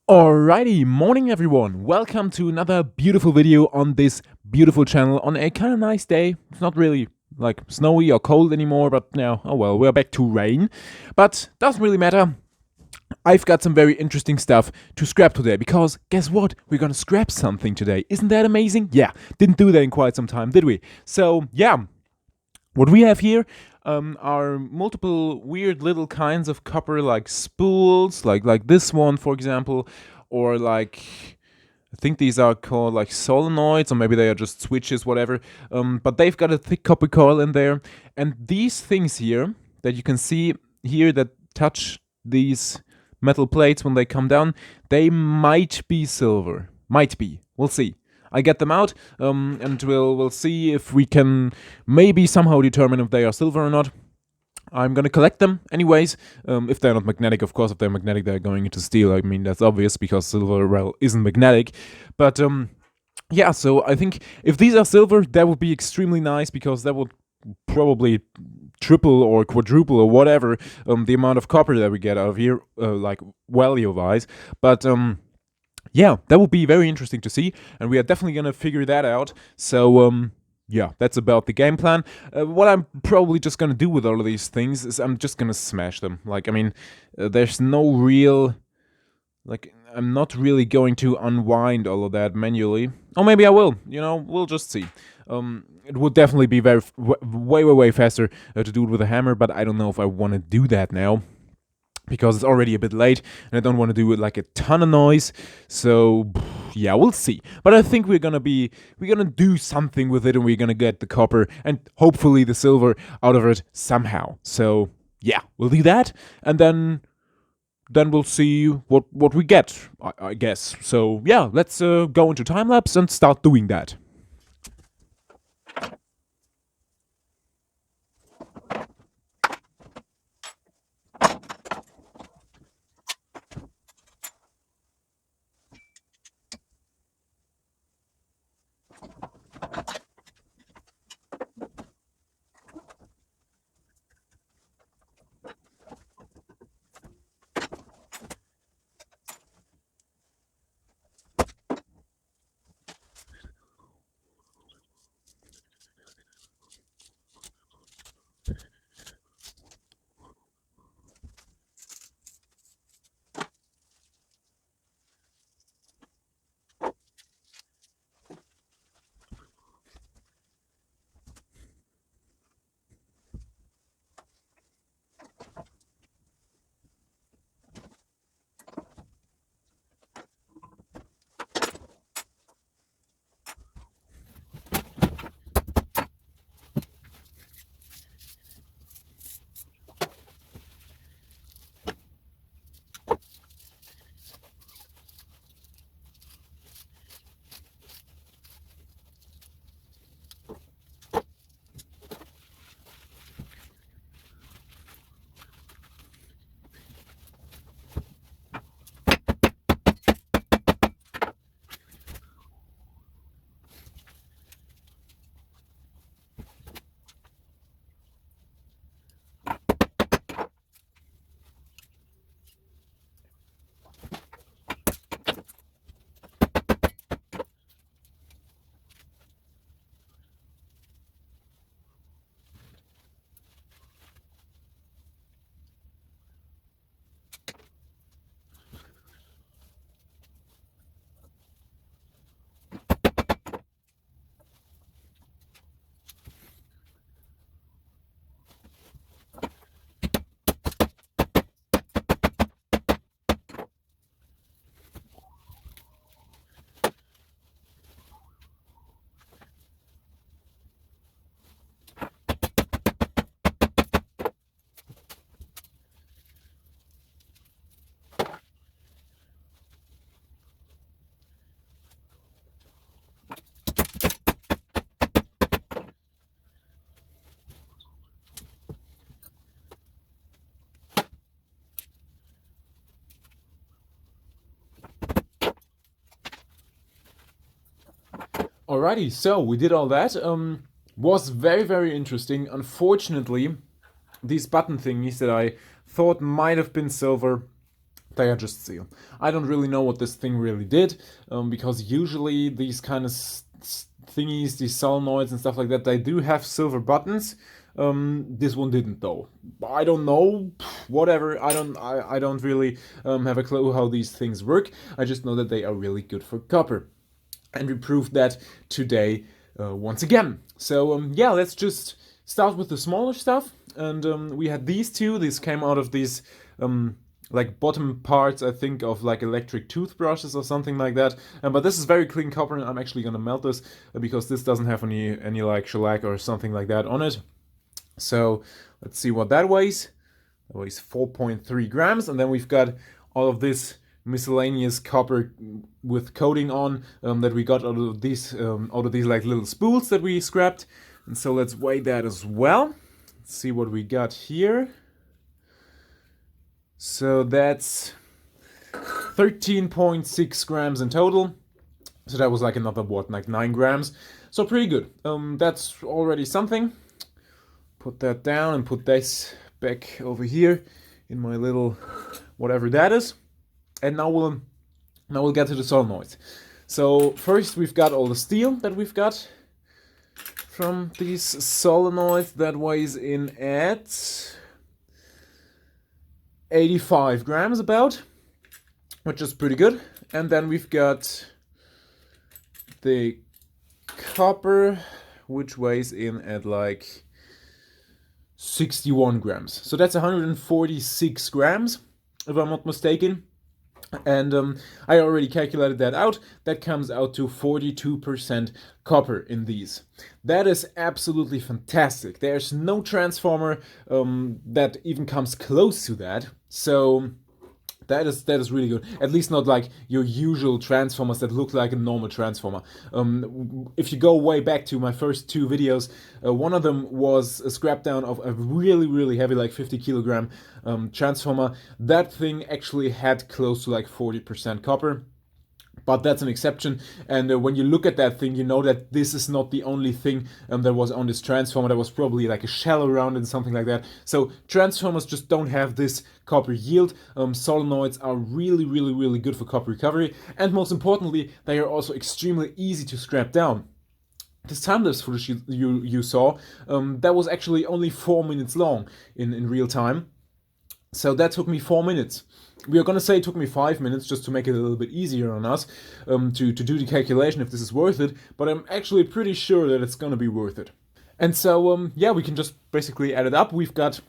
Alrighty, morning everyone. Welcome to another beautiful video on this beautiful channel on a kind of nice day. It's not really like snowy or cold anymore, but now, oh well, we're back to rain. But doesn't really matter. I've got some very interesting stuff to scrap today because guess what? We're gonna scrap something today. Isn't that amazing? Yeah, didn't do that in quite some time, did we? So, yeah, what we have here are multiple weird little kinds of copper, like spools, like this one, for example, or like I think these are called like solenoids, or maybe they are just switches, whatever. But they've got a thick copper coil in there, and these things here that you can see here that touch these metal plates when they come down, they might be silver. Might be. We'll see. I get them out, and we'll see if we can maybe somehow determine if they are silver or not. I'm gonna collect them anyways. If they're not magnetic, of course. If they're magnetic, they're going into steel. I mean, that's obvious because silver, well, isn't magnetic. But yeah. So I think if these are silver, that would be extremely nice because that would probably triple or quadruple or whatever the amount of copper that we get out of here, like value wise. But yeah, that would be very interesting to see, and we are definitely gonna figure that out. So yeah, that's about the game plan. What I'm probably just gonna do with all of these things is I'm just gonna smash them. Like, I mean, there's no real, like, I'm not really going to unwind all of that manually. Or maybe I will. We'll just see. It would definitely be way faster to do it with a hammer, but I don't know if I want to do that now because it's already a bit late and I don't want to do it like a ton of noise. So yeah, we'll see. But I think we're gonna do something with it, and we're gonna get the copper and hopefully the silver out of it somehow. So yeah, we'll do that, and then we'll see what we get, I guess. So yeah, let's go into time lapse and start doing that. Alrighty, so we did all that. Was very interesting. Unfortunately, these button thingies that I thought might have been silver They are just steel. I don't really know what this thing really did, because usually these kind of thingies, these solenoids and stuff like that, they do have silver buttons. This one didn't though. I don't know, whatever. I don't really have a clue how these things work. I just know that they are really good for copper, and we proved that today once again. So yeah, let's just start with the smaller stuff. And we had these two. These came out of these like bottom parts, I think, of like electric toothbrushes or something like that. But this is very clean copper, and I'm actually gonna melt this because this doesn't have any like shellac or something like that on it. So let's see what that weighs. That weighs 4.3 grams, and then we've got all of this miscellaneous copper with coating on that we got out of these like little spools that we scrapped. And so let's weigh that as well. Let's see what we got here. So that's 13.6 grams in total. So that was like another, what, like 9 grams. So pretty good. That's already something. Put that down and put this back over here in my little whatever that is. And now we'll get to the solenoids. So first we've got all the steel that we've got from these solenoids. That weighs in at 85 grams about, which is pretty good. And then we've got the copper, which weighs in at like 61 grams. So that's 146 grams, if I'm not mistaken. And I already calculated that out. That comes out to 42% copper in these. That is absolutely fantastic. There's no transformer that even comes close to that. So that is really good. At least not like your usual transformers that look like a normal transformer. If you go way back to my first two videos, one of them was a scrap down of a really heavy, like 50 kilogram transformer. That thing actually had close to like 40% copper. But that's an exception, and when you look at that thing, you know that this is not the only thing that was on this transformer. There was probably like a shell around it and something like that. So transformers just don't have this copper yield. Solenoids are really good for copper recovery, and most importantly, they are also extremely easy to scrap down. This time-lapse footage you saw, that was actually only 4 minutes long in real time. So that took me 4 minutes. We are going to say it took me 5 minutes just to make it a little bit easier on us to do the calculation if this is worth it, but I'm actually pretty sure that it's going to be worth it. And so, yeah, we can just basically add it up. We've got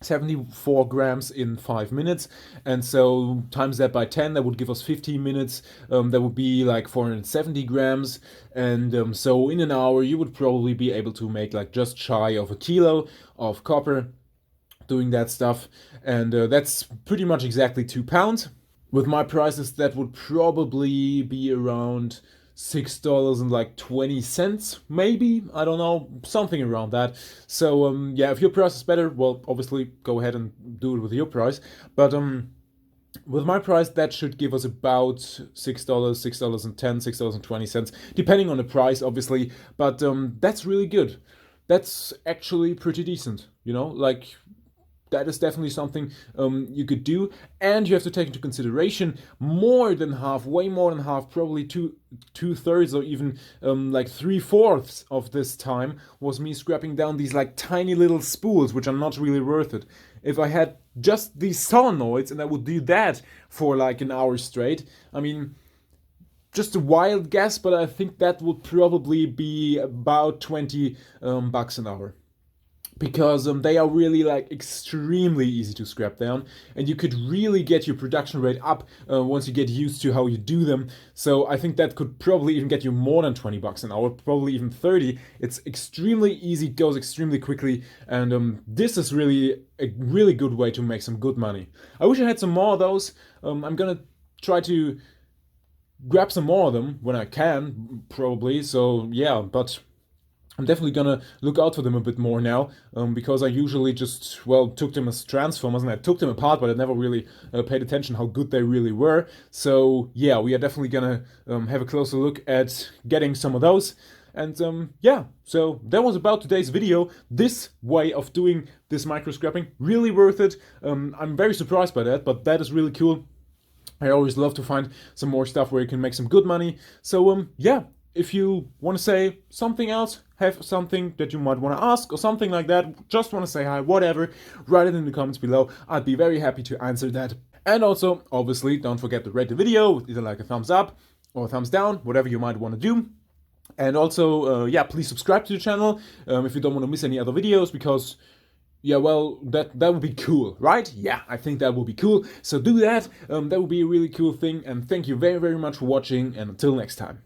74 grams in 5 minutes, and so times that by 10, that would give us 15 minutes. That would be like 470 grams, and so in an hour you would probably be able to make like just shy of a kilo of copper doing that stuff, and that's pretty much exactly 2 pounds. With my prices, that would probably be around $6.20, maybe, I don't know, something around that. So yeah, if your price is better, well, obviously go ahead and do it with your price, but with my price, that should give us about $6, $6.10, $6.20, depending on the price, obviously, but that's really good. That's actually pretty decent, you know, like that is definitely something you could do, and you have to take into consideration more than half, way more than half, probably two-thirds or even like 3/4 of this time was me scrapping down these like tiny little spools, which are not really worth it. If I had just these solenoids and I would do that for like an hour straight, I mean, just a wild guess, but I think that would probably be about 20 bucks an hour. Because they are really like extremely easy to scrap down, and you could really get your production rate up once you get used to how you do them. So I think that could probably even get you more than 20 bucks an hour, probably even 30. It's extremely easy, goes extremely quickly, and this is really a really good way to make some good money. I wish I had some more of those. I'm gonna try to grab some more of them when I can, probably. So yeah, but I'm definitely gonna look out for them a bit more now, because I usually just, well, took them as transformers, and I took them apart, but I never really paid attention how good they really were. So yeah, we are definitely gonna have a closer look at getting some of those. And yeah, so that was about today's video. This way of doing this micro scrapping, really worth it. I'm very surprised by that, but that is really cool. I always love to find some more stuff where you can make some good money. So yeah, if you want to say something else, have something that you might want to ask or something like that, just want to say hi, whatever, write it in the comments below. I'd be very happy to answer that. And also, obviously, don't forget to rate the video with either like a thumbs up or a thumbs down, whatever you might want to do. And also, yeah, please subscribe to the channel if you don't want to miss any other videos, because yeah, well, that would be cool, right? Yeah, I think that would be cool. So do that. That would be a really cool thing. And thank you very, very much for watching. And until next time.